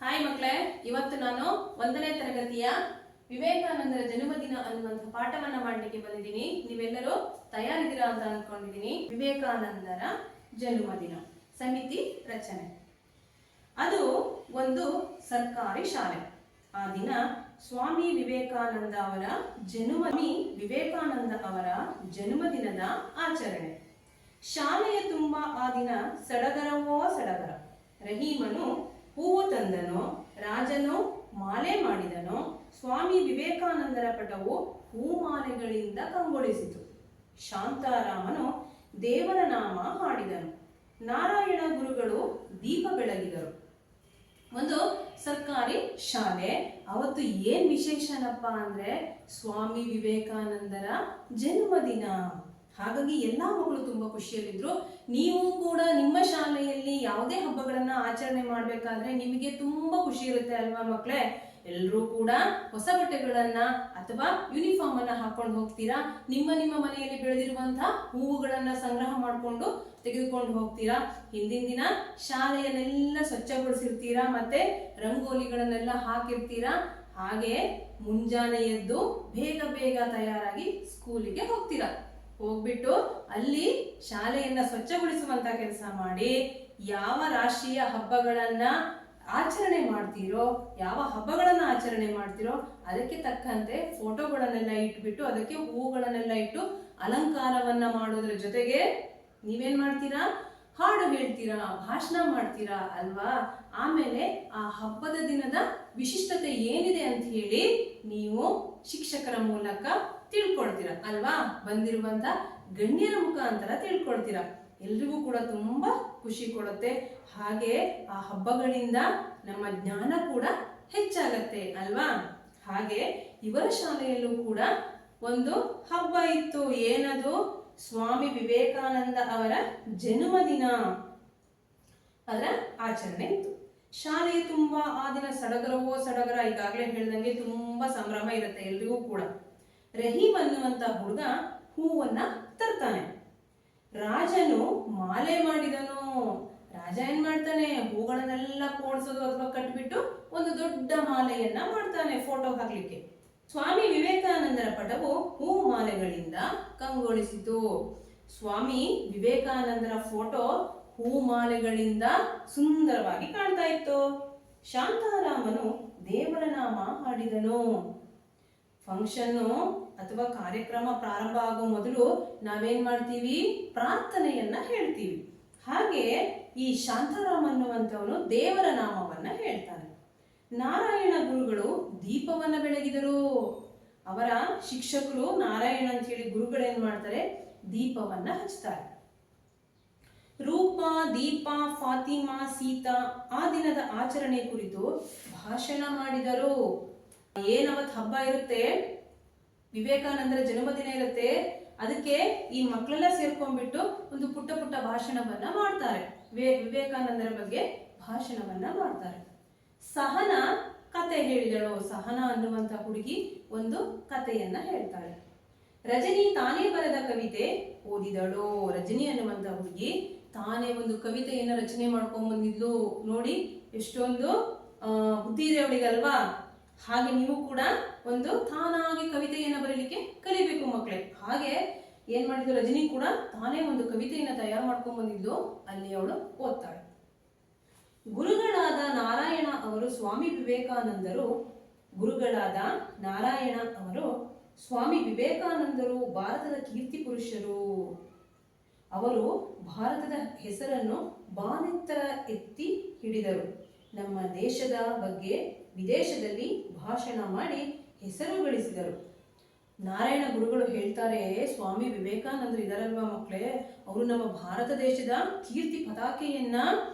Hi ಮಕ್ಕಳೇ, ಇವತ್ತು ನಾನು 1ನೇ ತರಗತಿಯ ವಿವೇಕಾನಂದರ ಜನ್ಮದಿನ ಅನ್ನುವಂಥ ಪಾಠವನ್ನ ಮಾಡಲಿಕ್ಕೆ ಬಂದಿದ್ದೀನಿ. ನೀವೆಲ್ಲರೂ ತಯಾರಿದ್ದೀರಾ ಅಂತ ಅನ್ಕೊಂಡಿದ್ದೀನಿ. ವಿವೇಕಾನಂದರ ಜನ್ಮದಿನ ಸಮಿತಿ ರಚನೆ. ಅದು ಒಂದು ಸರ್ಕಾರಿ ಶಾಲೆ. ಆ ದಿನ ಸ್ವಾಮಿ ವಿವೇಕಾನಂದ ಅವರ ಜನ್ಮದಿನದ ಆಚರಣೆ. ಶಾಲೆಯ ತುಂಬಾ ಆ ದಿನ ಸಡಗರವೋ ಸಡಗರ. ರಹೀಮನು ಹೂವು ತಂದನೋ, ರಾಜನು ಮಾಲೆ ಮಾಡಿದನೋ, ಸ್ವಾಮಿ ವಿವೇಕಾನಂದರ ಪಟವು ಹೂಮಾಲೆಗಳಿಂದ ಕಂಗೊಳಿಸಿತು. ಶಾಂತಾರಾಮನು ದೇವರ ನಾಮ ಹಾಡಿದನು. ನಾರಾಯಣ ಗುರುಗಳು ದೀಪ ಬೆಳಗಿದರು. ಒಂದು ಸರ್ಕಾರಿ ಶಾಲೆ. ಅವತ್ತು ಏನ್ ವಿಶೇಷನಪ್ಪ ಅಂದ್ರೆ ಸ್ವಾಮಿ ವಿವೇಕಾನಂದರ ಜನ್ಮದಿನ. ಹಾಗಾಗಿ ಎಲ್ಲಾ ಮಕ್ಕಳು ತುಂಬಾ ಖುಷಿಯಲ್ಲಿದ್ರು. ನೀವು ಕೂಡ ನಿಮ್ಮ ಶಾಲೆಯಲ್ಲಿ ಯಾವುದೇ ಹಬ್ಬಗಳನ್ನ ಆಚರಣೆ ಮಾಡ್ಬೇಕಾದ್ರೆ ನಿಮಗೆ ತುಂಬಾ ಖುಷಿ ಇರುತ್ತೆ ಅಲ್ವಾ ಮಕ್ಕಳೇ? ಎಲ್ಲರೂ ಕೂಡ ಹೊಸ ಬಟ್ಟೆಗಳನ್ನ ಅಥವಾ ಯೂನಿಫಾರ್ಮ್ ಅನ್ನ ಹಾಕೊಂಡು ಹೋಗ್ತೀರಾ. ನಿಮ್ಮ ಮನೆಯಲ್ಲಿ ಬೆಳೆದಿರುವಂತಹ ಹೂವುಗಳನ್ನ ಸಂಗ್ರಹ ಮಾಡಿಕೊಂಡು ತೆಗೆದುಕೊಂಡು ಹೋಗ್ತೀರಾ. ಹಿಂದಿನ ದಿನ ಶಾಲೆಯನ್ನೆಲ್ಲ ಸ್ವಚ್ಛಗೊಳಿಸಿರ್ತೀರಾ, ಮತ್ತೆ ರಂಗೋಲಿಗಳನ್ನೆಲ್ಲ ಹಾಕಿರ್ತೀರಾ. ಹಾಗೆ ಮುಂಜಾನೆ ಎದ್ದು ಬೇಗ ತಯಾರಾಗಿ ಸ್ಕೂಲಿಗೆ ಹೋಗ್ತೀರಾ. ಹೋಗ್ಬಿಟ್ಟು ಅಲ್ಲಿ ಶಾಲೆಯನ್ನ ಸ್ವಚ್ಛಗೊಳಿಸುವಂತ ಕೆಲಸ ಮಾಡಿ ಯಾವ ರಾಷ್ಟ್ರೀಯ ಹಬ್ಬಗಳನ್ನ ಆಚರಣೆ ಮಾಡ್ತೀರೋ, ಅದಕ್ಕೆ ತಕ್ಕಂತೆ ಫೋಟೋಗಳನ್ನೆಲ್ಲ ಇಟ್ಬಿಟ್ಟು ಅದಕ್ಕೆ ಹೂಗಳನ್ನೆಲ್ಲ ಇಟ್ಟು ಅಲಂಕಾರವನ್ನ ಮಾಡೋದ್ರ ಜೊತೆಗೆ ನೀವೇನ್ ಮಾಡ್ತೀರಾ? ಹಾಡು ಹೇಳ್ತೀರಾ, ಭಾಷಣ ಮಾಡ್ತೀರಾ ಅಲ್ವಾ? ಆಮೇಲೆ ಆ ಹಬ್ಬದ ದಿನದ ವಿಶಿಷ್ಟತೆ ಏನಿದೆ ಅಂತ ಹೇಳಿ ನೀವು ಶಿಕ್ಷಕರ ಮೂಲಕ ತಿಳ್ಕೊಳ್ತೀರಾ ಅಲ್ವಾ? ಬಂದಿರುವಂತ ಗಣ್ಯರ ಮುಖಾಂತರ ತಿಳ್ಕೊಳ್ತೀರಾ. ಎಲ್ರಿಗೂ ಕೂಡ ತುಂಬಾ ಖುಷಿ ಕೊಡುತ್ತೆ. ಹಾಗೆ ಆ ಹಬ್ಬಗಳಿಂದ ನಮ್ಮ ಜ್ಞಾನ ಕೂಡ ಹೆಚ್ಚಾಗತ್ತೆ ಅಲ್ವಾ? ಹಾಗೆ ಇವರ ಶಾಲೆಯಲ್ಲೂ ಕೂಡ ಒಂದು ಹಬ್ಬ ಇತ್ತು. ಏನದು? ಸ್ವಾಮಿ ವಿವೇಕಾನಂದ ಅವರ ಜನ್ಮದಿನ, ಅದರ ಆಚರಣೆ ಇತ್ತು. ಶಾಲೆಯ ತುಂಬಾ ಆ ದಿನ ಸಡಗರವೋ ಸಡಗರ. ಈಗಾಗಲೇ ಹೇಳ್ದಂಗೆ ತುಂಬಾ ಸಂಭ್ರಮ ಇರುತ್ತೆ ಎಲ್ರಿಗೂ ಕೂಡ. ರಹೀಮ್ ಅನ್ನುವಂತ ಹುಡುಗ ಹೂವನ್ನ ತರ್ತಾನೆ. ರಾಜನು ಮಾಲೆ ಮಾಡಿದನು. ರಾಜ ಏನ್ ಮಾಡ್ತಾನೆ? ಹೂಗಳನ್ನೆಲ್ಲ ಪೋಣಿಸೋದು ಅಥವಾ ಕಟ್ಬಿಟ್ಟು ಒಂದು ದೊಡ್ಡ ಮಾಲೆಯನ್ನ ಮಾಡ್ತಾನೆ ಫೋಟೋ ಹಾಕ್ಲಿಕ್ಕೆ. ಸ್ವಾಮಿ ವಿವೇಕಾನಂದರ ಪಟವು ಹೂ ಮಾಲೆಗಳಿಂದ ಕಂಗೊಳಿಸಿತು. ಸ್ವಾಮಿ ವಿವೇಕಾನಂದರ ಫೋಟೋ ಹೂ ಮಾಲೆಗಳಿಂದ ಸುಂದರವಾಗಿ ಕಾಣ್ತಾ ಇತ್ತು. ಶಾಂತಾರಾಮನು ದೇವರ ನಾಮ ಹಾಡಿದನು. ಫಂಕ್ಷನ್ನು ಅಥವಾ ಕಾರ್ಯಕ್ರಮ ಪ್ರಾರಂಭ ಆಗೋ ಮೊದಲು ನಾವೇನ್ ಮಾಡ್ತೀವಿ? ಪ್ರಾರ್ಥನೆಯನ್ನ ಹೇಳ್ತೀವಿ. ಹಾಗೆ ಈ ಶಾಂತಾರಾಮ್ ಅನ್ನುವಂಥವನು ದೇವರ ನಾಮವನ್ನ ಹೇಳ್ತಾನೆ. ನಾರಾಯಣ ಗುರುಗಳು ದೀಪವನ್ನ ಬೆಳಗಿದರು. ಅವರ ಶಿಕ್ಷಕರು ನಾರಾಯಣ ಅಂತ ಹೇಳಿ ಗುರುಗಳೇನ್ ಮಾಡ್ತಾರೆ? ದೀಪವನ್ನ ಹಚ್ತಾರೆ. ರೂಪ, ದೀಪ, ಫಾತಿಮಾ, ಸೀತಾ ಆ ದಿನದ ಆಚರಣೆ ಕುರಿತು ಭಾಷಣ ಮಾಡಿದರು. ಏನವತ್ ಹಬ್ಬ ಇರುತ್ತೆ, ವಿವೇಕಾನಂದರ ಜನ್ಮದಿನ ಇರುತ್ತೆ. ಅದಕ್ಕೆ ಈ ಮಕ್ಕಳೆಲ್ಲ ಸೇರ್ಕೊಂಡ್ಬಿಟ್ಟು ಒಂದು ಪುಟ್ಟ ಭಾಷಣವನ್ನ ಮಾಡ್ತಾರೆ. ವಿವೇಕಾನಂದರ ಬಗ್ಗೆ ಭಾಷಣವನ್ನ ಮಾಡ್ತಾರೆ. ಸಹನ ಕತೆ ಹೇಳಿದಳು. ಸಹನ ಅನ್ನುವಂತ ಹುಡುಗಿ ಒಂದು ಕಥೆಯನ್ನ ಹೇಳ್ತಾಳೆ. ರಜನಿ ತಾನೇ ಬರೆದ ಕವಿತೆ ಓದಿದಳು. ರಜನಿ ಅನ್ನುವಂತ ಹುಡುಗಿ ತಾನೇ ಒಂದು ಕವಿತೆಯನ್ನ ರಚನೆ ಮಾಡ್ಕೊಂಡ್ ಬಂದಿದ್ಲು. ನೋಡಿ ಎಷ್ಟೊಂದು ಬುದ್ಧಿ ಇದೆ ಅವಳಿಗಲ್ವಾ? ಹಾಗೆ ನೀವು ಕೂಡ ಒಂದು ತಾನಾಗಿ ಕವಿತೆಯನ್ನ ಬರೀಲಿಕ್ಕೆ ಕಲಿಬೇಕು ಮಕ್ಕಳೇ. ಹಾಗೆ ಏನ್ ಮಾಡಿದ್ಲು? ರಜನಿ ಕೂಡ ತಾನೇ ಒಂದು ಕವಿತೆಯನ್ನ ತಯಾರು ಮಾಡ್ಕೊಂಡ್ ಬಂದಿದ್ಲು. ಅಲ್ಲಿ ಅವಳು ಓದ್ತಾಳೆ. ಗುರುಗಳಾದ ನಾರಾಯಣ ಅವರು ಸ್ವಾಮಿ ವಿವೇಕಾನಂದರು ಭಾರತದ ಕೀರ್ತಿ ಪುರುಷರು. ಅವರು ಭಾರತದ ಹೆಸರನ್ನು ಬಾನೆತ್ತರ ಎತ್ತಿ ಹಿಡಿದರು. ನಮ್ಮ ದೇಶದ ಬಗ್ಗೆ ವಿದೇಶದಲ್ಲಿ ಭಾಷಣ ಮಾಡಿ ಹೆಸರು ಗಳಿಸಿದರು. ನಾರಾಯಣ ಗುರುಗಳು ಹೇಳ್ತಾರೆ, ಸ್ವಾಮಿ ವಿವೇಕಾನಂದರು ಇದಾರಲ್ವಾ ಮಕ್ಕಳೇ, ಅವರು ನಮ್ಮ ಭಾರತ ದೇಶದ ಕೀರ್ತಿ ಪತಾಕೆಯನ್ನ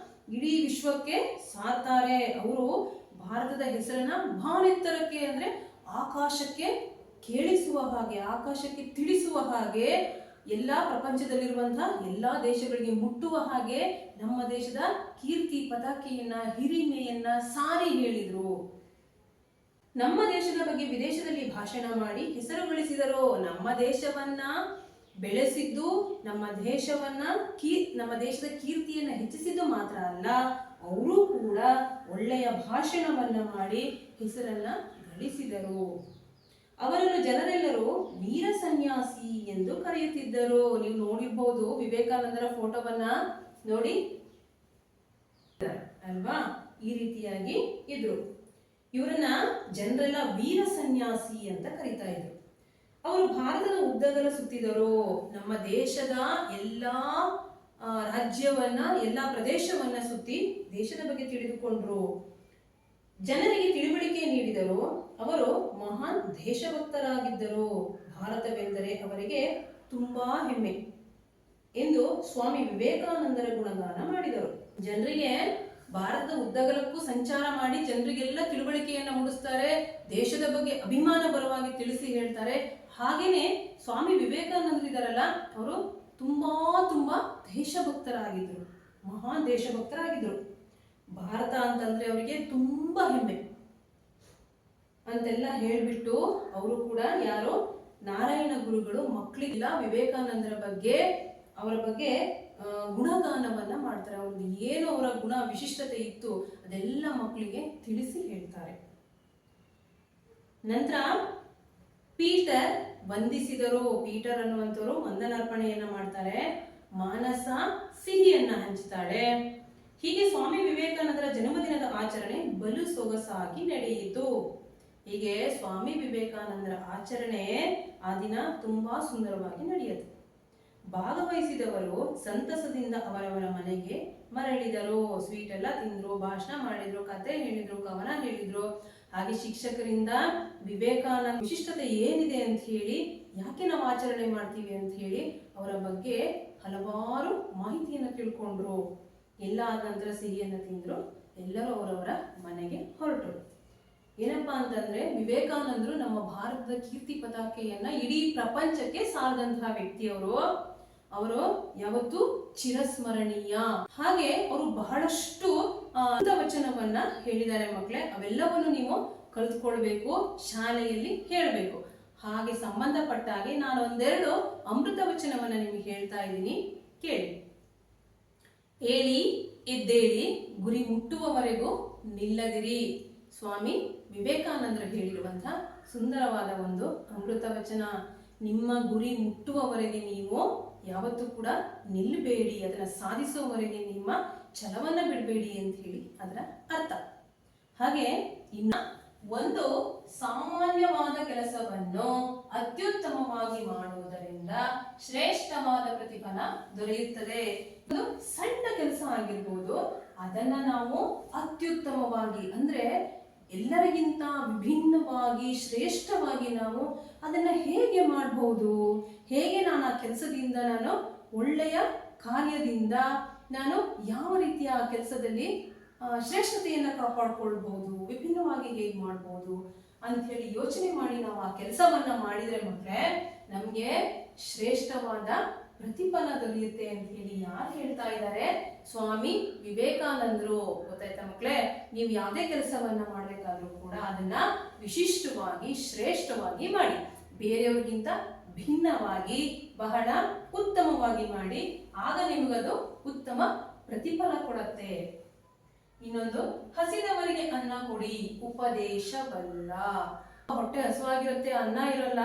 ಇಡೀ ವಿಶ್ವಕ್ಕೆ ಸಾರ್ತಾರೆ. ಅವರು ಭಾರತದ ಹೆಸರನ್ನ ಬಾನೆತ್ತರಕ್ಕೆ ಅಂದ್ರೆ ಆಕಾಶಕ್ಕೆ ಕೇಳಿಸುವ ಹಾಗೆ, ಆಕಾಶಕ್ಕೆ ತಿಳಿಸುವ ಹಾಗೆ, ಎಲ್ಲಾ ಪ್ರಪಂಚದಲ್ಲಿರುವಂತಹ ಎಲ್ಲಾ ದೇಶಗಳಿಗೆ ಮುಟ್ಟುವ ಹಾಗೆ ನಮ್ಮ ದೇಶದ ಕೀರ್ತಿ ಪತಾಕೆಯನ್ನ, ಹಿರಿಮೆಯನ್ನ ಸಾರಿ ಹೇಳಿದ್ರು. ನಮ್ಮ ದೇಶದ ಬಗ್ಗೆ ವಿದೇಶದಲ್ಲಿ ಭಾಷಣ ಮಾಡಿ ಹೆಸರು ಗಳಿಸಿದರು. ನಮ್ಮ ದೇಶವನ್ನ ಬೆಳೆಸಿದ್ದು, ನಮ್ಮ ದೇಶದ ಕೀರ್ತಿಯನ್ನ ಹೆಚ್ಚಿಸಿದ್ದು ಮಾತ್ರ ಅಲ್ಲ, ಅವರು ಕೂಡ ಒಳ್ಳೆಯ ಭಾಷಣವನ್ನ ಮಾಡಿ ಹೆಸರನ್ನ ಗಳಿಸಿದರು. ಅವರನ್ನು ಜನರೆಲ್ಲರೂ ವೀರ ಸನ್ಯಾಸಿ ಎಂದು ಕರೆಯುತ್ತಿದ್ದರು. ನೀವು ನೋಡಿರ್ಬಹುದು ವಿವೇಕಾನಂದರ ಫೋಟೋವನ್ನ ನೋಡಿ ಅಲ್ವಾ, ಈ ರೀತಿಯಾಗಿ ಇದ್ರು. ಇವರನ್ನ ಜನರೆಲ್ಲ ವೀರ ಸನ್ಯಾಸಿ ಅಂತ ಕರೀತಾ ಇದ್ರು. ಅವರು ಭಾರತದ ಉದ್ದಗಲ ಸುತ್ತಿದರು. ನಮ್ಮ ದೇಶದ ಎಲ್ಲಾ ರಾಜ್ಯವನ್ನ, ಎಲ್ಲಾ ಪ್ರದೇಶವನ್ನ ಸುತ್ತಿ ದೇಶದ ಬಗ್ಗೆ ತಿಳಿದುಕೊಂಡ್ರು. ಜನರಿಗೆ ತಿಳುವಳಿಕೆ ನೀಡಿದರು. ಅವರು ಮಹಾನ್ ದೇಶಭಕ್ತರಾಗಿದ್ದರು. ಭಾರತವೆಂದರೆ ಅವರಿಗೆ ತುಂಬಾ ಹೆಮ್ಮೆ ಎಂದು ಸ್ವಾಮಿ ವಿವೇಕಾನಂದರ ಗುಣಗಾನ ಮಾಡಿದರು. ಜನರಿಗೆ ಭಾರತದ ಉದ್ದಗಲಕ್ಕೂ ಸಂಚಾರ ಮಾಡಿ ಜನರಿಗೆಲ್ಲ ತಿಳುವಳಿಕೆಯನ್ನ ಮೂಡಿಸ್ತಾರೆ, ದೇಶದ ಬಗ್ಗೆ ಅಭಿಮಾನ ಬರುವಾಗಿ ತಿಳಿಸಿ ಹೇಳ್ತಾರೆ. ಹಾಗೇನೆ ಸ್ವಾಮಿ ವಿವೇಕಾನಂದರು ಇದಾರಲ್ಲ, ಅವರು ತುಂಬಾ ತುಂಬಾ ದೇಶಭಕ್ತರಾಗಿದ್ರು, ಮಹಾನ್ ದೇಶಭಕ್ತರಾಗಿದ್ರು. ಭಾರತ ಅಂತಂದ್ರೆ ಅವರಿಗೆ ತುಂಬಾ ಹೆಮ್ಮೆ ಅಂತೆಲ್ಲ ಹೇಳ್ಬಿಟ್ಟು ಅವರು ಕೂಡ ಯಾರು, ನಾರಾಯಣ ಗುರುಗಳು ಮಕ್ಕಳಿಗೆಲ್ಲ ವಿವೇಕಾನಂದರ ಬಗ್ಗೆ, ಅವರ ಬಗ್ಗೆ ಗುಣಗಾನವನ್ನ ಮಾಡ್ತಾರೆ. ಅವ್ರಿಗೆ ಏನು ಅವರ ಗುಣ ವಿಶಿಷ್ಟತೆ ಇತ್ತು ಅದೆಲ್ಲ ಮಕ್ಕಳಿಗೆ ತಿಳಿಸಿ ಹೇಳ್ತಾರೆ. ನಂತರ ಪೀಟರ್ ವಂದಿಸಿದರು. ಪೀಟರ್ ಅನ್ನುವಂಥವ್ರು ವಂದನಾರ್ಪಣೆಯನ್ನ ಮಾಡ್ತಾರೆ. ಮಾನಸ ಸಿಹಿಯನ್ನ ಹಂಚುತ್ತಾಳೆ. ಹೀಗೆ ಸ್ವಾಮಿ ವಿವೇಕಾನಂದರ ಜನ್ಮದಿನದ ಆಚರಣೆ ಬಲು ಸೊಗಸಾಗಿ ನಡೆಯಿತು. ಹೀಗೆ ಸ್ವಾಮಿ ವಿವೇಕಾನಂದರ ಆಚರಣೆ ಆ ದಿನ ತುಂಬಾ ಸುಂದರವಾಗಿ ನಡೆಯಿತು. ಭಾಗವಹಿಸಿದವರು ಸಂತಸದಿಂದ ಅವರವರ ಮನೆಗೆ ಮರಳಿದರು. ಸ್ವೀಟ್ ಎಲ್ಲ ತಿಂದ್ರು, ಭಾಷಣ ಮಾಡಿದ್ರು, ಕತೆ ಹೇಳಿದ್ರು, ಕವನ ಹೇಳಿದ್ರು. ಹಾಗೆ ಶಿಕ್ಷಕರಿಂದ ವಿವೇಕಾನಂದ ವಿಶಿಷ್ಟತೆ ಏನಿದೆ ಅಂತ ಹೇಳಿ, ಯಾಕೆ ನಾವು ಆಚರಣೆ ಮಾಡ್ತೀವಿ ಅಂತ ಹೇಳಿ ಅವರ ಬಗ್ಗೆ ಹಲವಾರು ಮಾಹಿತಿಯನ್ನು ತಿಳ್ಕೊಂಡ್ರು. ಎಲ್ಲ ಆದ ನಂತರ ಸಿಹಿಯನ್ನ ತಿಂದ್ರು, ಎಲ್ಲರೂ ಅವರವರ ಮನೆಗೆ ಹೊರಟರು. ಏನಪ್ಪಾ ಅಂತಂದ್ರೆ, ವಿವೇಕಾನಂದರು ನಮ್ಮ ಭಾರತದ ಕೀರ್ತಿ ಪತಾಕೆಯನ್ನ ಇಡೀ ಪ್ರಪಂಚಕ್ಕೆ ಸಾರದಂತಹ ವ್ಯಕ್ತಿಯವರು. ಅವರು ಯಾವತ್ತು ಚಿರಸ್ಮರಣೀಯ. ಹಾಗೆ ಅವರು ಬಹಳಷ್ಟು ವಚನವನ್ನ ಹೇಳಿದ್ದಾರೆ ಮಕ್ಕಳೇ. ಅವೆಲ್ಲವನ್ನು ನೀವು ಕಲಿತ್ಕೊಳ್ಬೇಕು, ಶಾಲೆಯಲ್ಲಿ ಹೇಳಬೇಕು. ಹಾಗೆ ಸಂಬಂಧಪಟ್ಟ ಹಾಗೆ ನಾನು ಒಂದೆರಡು ಅಮೃತ ವಚನವನ್ನ ನಿಮಗೆ ಹೇಳ್ತಾ ಇದ್ದೀನಿ, ಕೇಳಿ. ಏಳಿ ಎದ್ದೇಳಿ ಗುರಿ ಮುಟ್ಟುವವರೆಗೂ ನಿಲ್ಲದಿರಿ. ಸ್ವಾಮಿ ವಿವೇಕಾನಂದರು ಹೇಳಿರುವಂತಹ ಸುಂದರವಾದ ಒಂದು ಅಮೃತ ವಚನ. ನಿಮ್ಮ ಗುರಿ ಮುಟ್ಟುವವರೆಗೆ ನೀವು ಯಾವತ್ತೂ ಕೂಡ ನಿಲ್ಲಬೇಡಿ, ಅದನ್ನ ಸಾಧಿಸುವವರೆಗೆ ನಿಮ್ಮ ಛಲವನ್ನ ಬಿಡಬೇಡಿ ಅಂತ ಹೇಳಿ ಅದರ ಅರ್ಥ. ಹಾಗೆ ಇನ್ನ ಒಂದು ಸಾಮಾನ್ಯವಾದ ಕೆಲಸವನ್ನು ಅತ್ಯುತ್ತಮವಾಗಿ ಮಾಡುವುದರಿಂದ ಶ್ರೇಷ್ಠವಾದ ಪ್ರತಿಫಲ ದೊರೆಯುತ್ತದೆ. ಒಂದು ಸಣ್ಣ ಕೆಲಸ ಆಗಿರ್ಬೋದು, ಅದನ್ನ ನಾವು ಅತ್ಯುತ್ತಮವಾಗಿ ಅಂದ್ರೆ ಎಲ್ಲರಿಗಿಂತ ವಿಭಿನ್ನವಾಗಿ ಶ್ರೇಷ್ಠವಾಗಿ ನಾವು ಅದನ್ನ ಹೇಗೆ ಮಾಡಬಹುದು, ಹೇಗೆ ನಾನು ಆ ಕೆಲಸದಿಂದ, ನಾನು ಒಳ್ಳೆಯ ಕಾರ್ಯದಿಂದ ನಾನು ಯಾವ ರೀತಿಯ ಕೆಲಸದಲ್ಲಿ ಶ್ರೇಷ್ಠತೆಯನ್ನ ಕಾಪಾಡ್ಕೊಳ್ಬಹುದು, ವಿಭಿನ್ನವಾಗಿ ಹೇಗೆ ಮಾಡಬಹುದು ಅಂತ ಹೇಳಿ ಯೋಚನೆ ಮಾಡಿ ನಾವು ಆ ಕೆಲಸವನ್ನ ಮಾಡಿದ್ರೆ ಮಕ್ಕಳೇ ನಮ್ಗೆ ಶ್ರೇಷ್ಠವಾದ ಪ್ರತಿಫಲ ದೊರೆಯುತ್ತೆ ಅಂತ ಹೇಳಿ ಯಾರು ಹೇಳ್ತಾ ಇದ್ದಾರೆ? ಸ್ವಾಮಿ ವಿವೇಕಾನಂದರು. ಗೊತ್ತಾಯ್ತಾ ಮಕ್ಕಳೇ? ನೀವು ಯಾವುದೇ ಕೆಲಸವನ್ನ ಮಾಡ್ಬೇಕಾದ್ರೂ ಕೂಡ ಅದನ್ನ ವಿಶಿಷ್ಟವಾಗಿ ಶ್ರೇಷ್ಠವಾಗಿ ಮಾಡಿ, ಬೇರೆಯವ್ರಿಗಿಂತ ಭಿನ್ನವಾಗಿ ಬಹಳ ಉತ್ತಮವಾಗಿ ಮಾಡಿ, ಆಗ ನಿಮಗದು ಉತ್ತಮ ಪ್ರತಿಫಲ ಕೊಡುತ್ತೆ. ಇನ್ನೊಂದು, ಹಸಿದವರಿಗೆ ಅನ್ನ ಕೊಡಿ, ಉಪದೇಶವಲ್ಲ. ಹೊಟ್ಟೆ ಹಸುವಾಗಿರುತ್ತೆ, ಅನ್ನ ಇರಲ್ಲ,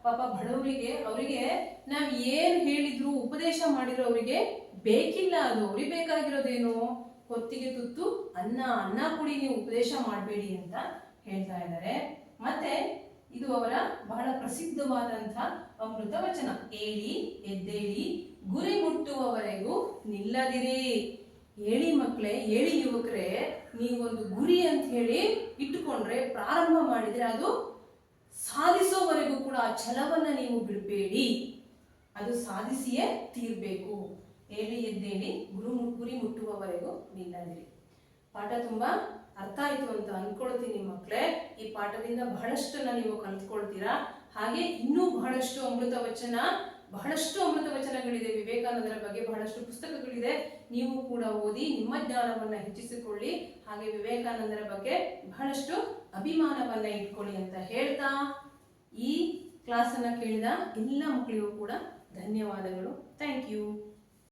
ಪಾಪ ಬಡವರಿಗೆ, ಅವರಿಗೆ ನಾವ್ ಏನ್ ಹೇಳಿದ್ರು ಉಪದೇಶ ಮಾಡಿದ್ರು ಅವರಿಗೆ ಬೇಕಿಲ್ಲ. ಅದು ಅವ್ರಿಗೆ ಬೇಕಾಗಿರೋದೇನು? ಹೊತ್ತಿಗೆ ತುತ್ತು ಅನ್ನ, ಅನ್ನ ಕೊಡಿ, ನೀವು ಉಪದೇಶ ಮಾಡಬೇಡಿ ಅಂತ ಹೇಳ್ತಾ ಇದ್ದಾರೆ. ಮತ್ತೆ ಇದು ಅವರ ಬಹಳ ಪ್ರಸಿದ್ಧವಾದಂತಹ ಅಮೃತ ವಚನ. ಏಳಿ ಎದ್ದೇಳಿ ಗುರಿ ಮುಟ್ಟುವವರೆಗೂ ನಿಲ್ಲದಿರಿ. ಹೇಳಿ ಮಕ್ಕಳೇ, ಹೇಳಿ ಯುವಕರೇ, ನೀವೊಂದು ಗುರಿ ಅಂತ ಹೇಳಿ ಇಟ್ಟುಕೊಂಡ್ರೆ, ಪ್ರಾರಂಭ ಮಾಡಿದ್ರೆ ಅದು ಸಾಧಿಸೋವರೆಗೂ ಕೂಡ ಆ ಛಲವನ್ನ ನೀವು ಬಿಡಬೇಡಿ, ಅದು ಸಾಧಿಸಿಯೇ ತೀರ್ಬೇಕು. ಹೇಳಿ ಎದ್ದೇಳಿ ಗುರಿ ಮುಟ್ಟುವವರೆಗೂ ನಿಲ್ಲದಿರಿ. ಪಾಠ ತುಂಬಾ ಅರ್ಥ ಆಯ್ತು ಅಂತ ಅನ್ಕೊಳ್ತೀನಿ ಮಕ್ಕಳೇ. ಈ ಪಾಠದಿಂದ ಬಹಳಷ್ಟನ್ನ ನೀವು ಕಲ್ತ್ಕೊಳ್ತೀರಾ. ಹಾಗೆ ಇನ್ನೂ ಬಹಳಷ್ಟು ಅಮೃತ ವಚನಗಳಿದೆ ವಿವೇಕಾನಂದರ ಬಗ್ಗೆ, ಬಹಳಷ್ಟು ಪುಸ್ತಕಗಳಿದೆ. ನೀವು ಕೂಡ ಓದಿ ನಿಮ್ಮ ಜ್ಞಾನವನ್ನ ಹೆಚ್ಚಿಸಿಕೊಳ್ಳಿ. ಹಾಗೆ ವಿವೇಕಾನಂದರ ಬಗ್ಗೆ ಬಹಳಷ್ಟು ಅಭಿಮಾನವನ್ನ ಇಟ್ಕೊಳ್ಳಿ ಅಂತ ಹೇಳ್ತಾ ಈ ಕ್ಲಾಸ್ ಅನ್ನ ಕೇಳಿದ ಎಲ್ಲ ಮಕ್ಕಳಿಗೂ ಕೂಡ ಧನ್ಯವಾದಗಳು. Thank you.